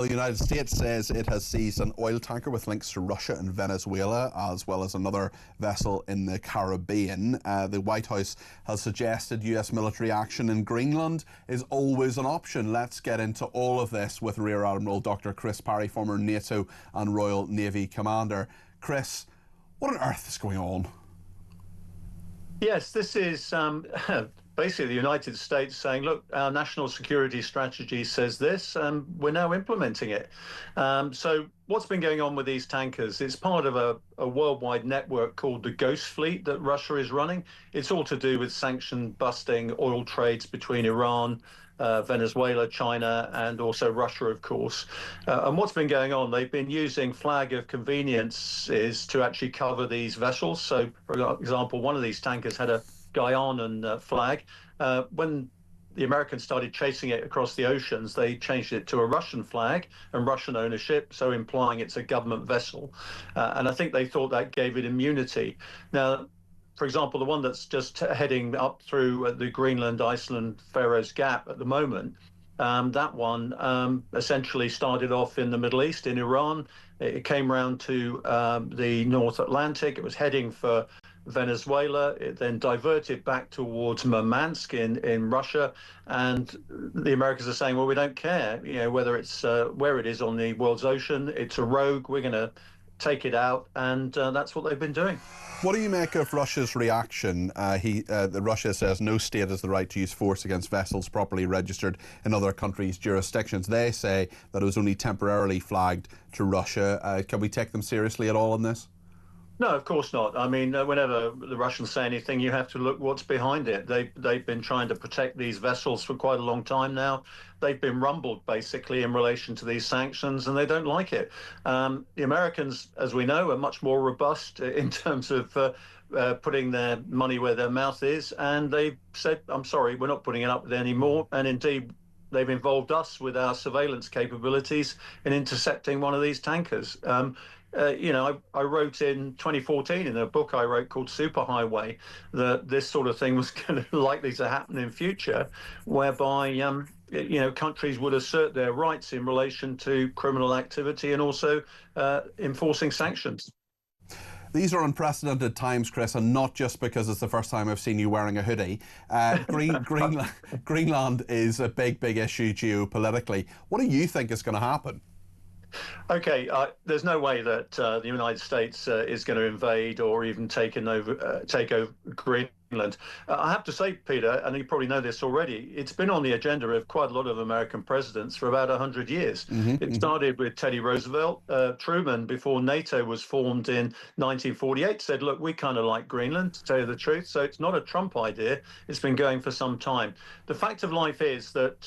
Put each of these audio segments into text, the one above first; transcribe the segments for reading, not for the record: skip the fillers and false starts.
The United States says it has seized an oil tanker with links to Russia and Venezuela, as well as another vessel in the Caribbean. The White House has suggested US military action in Greenland is always an option. Let's get into all of this with Rear Admiral Dr. Chris Parry, former NATO and Royal Navy commander. Chris, what on earth is going on? Yes, this is basically the United States saying, look, our national security strategy says this, and we're now implementing it. So what's been going on with these tankers? It's part of a worldwide network called the Ghost Fleet that Russia is running. It's all to do with sanction busting oil trades between Iran, Venezuela, China, and also Russia, of course. And what's been going on, they've been using flag of conveniences to actually cover these vessels. So, for example, one of these tankers had a Guyanan flag. When the Americans started chasing it across the oceans, they changed it to a Russian flag and Russian ownership, so implying it's a government vessel. And I think they thought that gave it immunity. Now, for example, the one that's just heading up through the Greenland, Iceland, Faroes Gap at the moment, that one essentially started off in the Middle East, in Iran. It came around to the North Atlantic. It was heading for Venezuela. It then diverted back towards Murmansk in Russia. And the Americans are saying, well, we don't care, whether it's where it is on the world's ocean. It's a rogue. We're going to take it out. And that's what they've been doing. What do you make of Russia's reaction? Russia says no state has the right to use force against vessels properly registered in other countries' jurisdictions. They say that it was only temporarily flagged to Russia. Can we take them seriously at all on this? No, of course not. I mean, whenever the Russians say anything, you have to look what's behind it. They've been trying to protect these vessels for quite a long time now. They've been rumbled, basically, in relation to these sanctions, and they don't like it. The Americans, as we know, are much more robust in terms of putting their money where their mouth is, and they've said, I'm sorry, we're not putting it up with anymore. And indeed, they've involved us with our surveillance capabilities in intercepting one of these tankers. I wrote in 2014 in a book I wrote called Superhighway that this sort of thing was likely to happen in future, whereby countries would assert their rights in relation to criminal activity and also enforcing sanctions. These are unprecedented times, Chris, and not just because it's the first time I've seen you wearing a hoodie. Greenland is a big issue geopolitically. What do you think is going to happen? Okay, there's no way that the United States is going to invade or even take over Greenland. I have to say, Peter, and you probably know this already, it's been on the agenda of quite a lot of American presidents for about 100 years. It started with Teddy Roosevelt. Truman, before NATO was formed in 1948, said, look, we kind of like Greenland, to tell you the truth. So it's not a Trump idea. It's been going for some time. The fact of life is that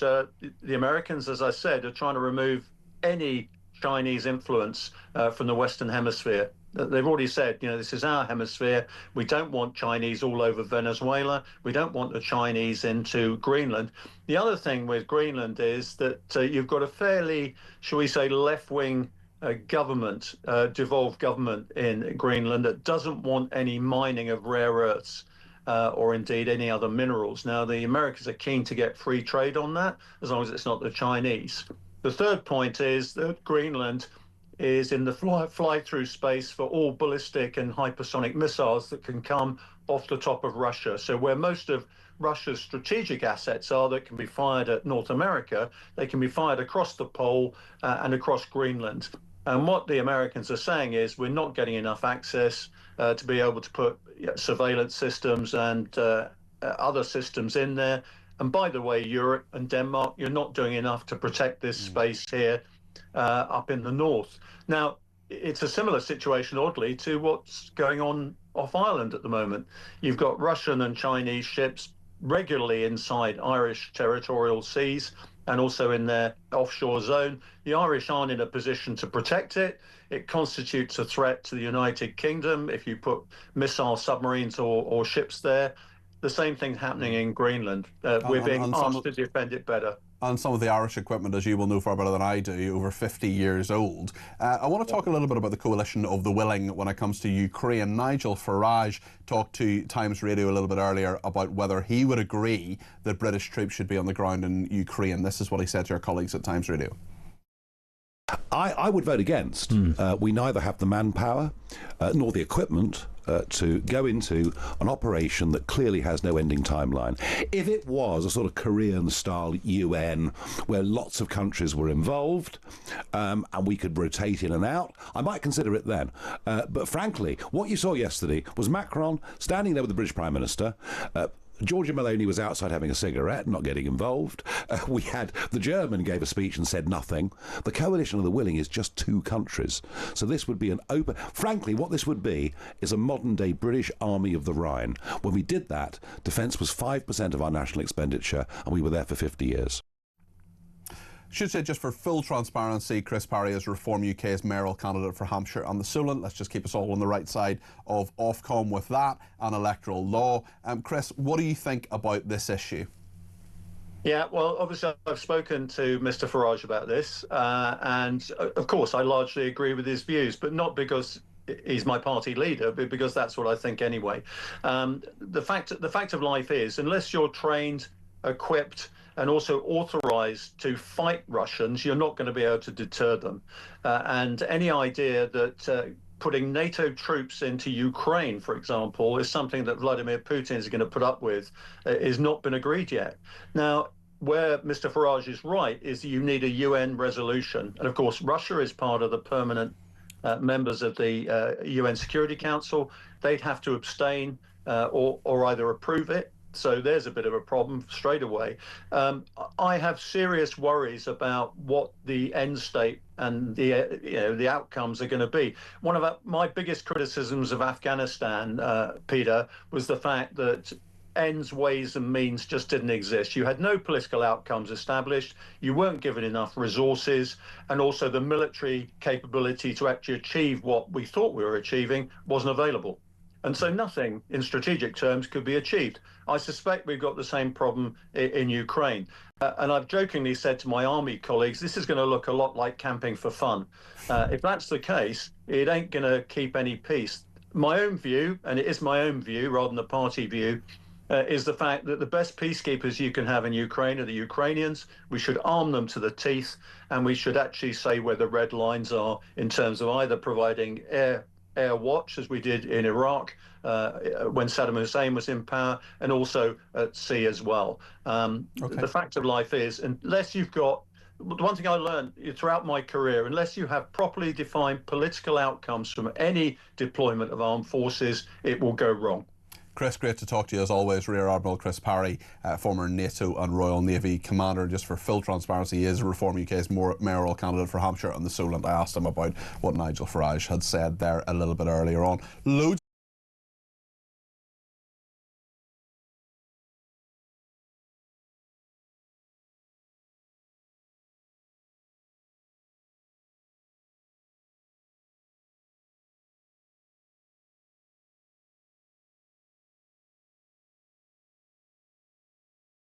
the Americans, as I said, are trying to remove any Chinese influence from the Western Hemisphere. They've already said, this is our hemisphere. We don't want Chinese all over Venezuela. We don't want the Chinese into Greenland. The other thing with Greenland is that you've got a fairly, shall we say, left-wing government, devolved government in Greenland that doesn't want any mining of rare earths. Or indeed any other minerals. Now, the Americans are keen to get free trade on that, as long as it's not the Chinese. The third point is that Greenland is in the fly-through space for all ballistic and hypersonic missiles that can come off the top of Russia. So where most of Russia's strategic assets are that can be fired at North America, they can be fired across the pole and across Greenland. And what the Americans are saying is we're not getting enough access to be able to put surveillance systems and other systems in there. And by the way, Europe and Denmark, you're not doing enough to protect this space here up in the north. Now, it's a similar situation, oddly, to what's going on off Ireland at the moment. You've got Russian and Chinese ships regularly inside Irish territorial seas and also in their offshore zone. The Irish aren't in a position to protect it. It constitutes a threat to the United Kingdom if you put missile submarines or ships there. The same thing happening in Greenland. We're being asked to defend it better. And some of the Irish equipment, as you will know far better than I do, over 50 years old. I want to talk a little bit about the coalition of the willing when it comes to Ukraine. Nigel Farage talked to Times Radio a little bit earlier about whether he would agree that British troops should be on the ground in Ukraine. This is what he said to our colleagues at Times Radio. I would vote against. We neither have the manpower nor the equipment to go into an operation that clearly has no ending timeline. If it was a sort of Korean-style UN where lots of countries were involved and we could rotate in and out, I might consider it then. But frankly, what you saw yesterday was Macron standing there with the British Prime Minister. Giorgia Meloni was outside having a cigarette, not getting involved. We had the German gave a speech and said nothing. The coalition of the willing is just 2 countries. So this would be an open... Frankly, what this would be is a modern-day British Army of the Rhine. When we did that, defence was 5% of our national expenditure, and we were there for 50 years. Should say, just for full transparency, Chris Parry is Reform UK's mayoral candidate for Hampshire and the Solent. Let's just keep us all on the right side of Ofcom with that and electoral law. Chris, what do you think about this issue? Yeah, well, obviously I've spoken to Mr Farage about this, and of course I largely agree with his views, but not because he's my party leader, but because that's what I think anyway. The fact of life is, unless you're trained, equipped, and also authorized to fight Russians, you're not going to be able to deter them. And any idea that putting NATO troops into Ukraine, for example, is something that Vladimir Putin is going to put up with is not been agreed yet. Now, where Mr Farage is right is you need a UN resolution. And of course, Russia is part of the permanent members of the UN Security Council. They'd have to abstain or either approve it. So there's a bit of a problem straight away. I have serious worries about what the end state and the outcomes are going to be. One of my biggest criticisms of Afghanistan, Peter, was the fact that ends, ways and means just didn't exist. You had no political outcomes established, you weren't given enough resources, and also the military capability to actually achieve what we thought we were achieving wasn't available. And so nothing in strategic terms could be achieved. I suspect we've got the same problem in Ukraine. And I've jokingly said to my army colleagues, this is going to look a lot like camping for fun. If that's the case, it ain't going to keep any peace. My own view, and it is my own view rather than the party view, is the fact that the best peacekeepers you can have in Ukraine are the Ukrainians. We should arm them to the teeth, and we should actually say where the red lines are in terms of either providing air watch, as we did in Iraq when Saddam Hussein was in power, and also at sea as well. The fact of life is, unless you've got, one thing I learned throughout my career, unless you have properly defined political outcomes from any deployment of armed forces, it will go wrong. Chris, great to talk to you as always. Rear Admiral Chris Parry, former NATO and Royal Navy commander. Just for full transparency, he is Reform UK's mayoral candidate for Hampshire and the Solent. I asked him about what Nigel Farage had said there a little bit earlier on. Loads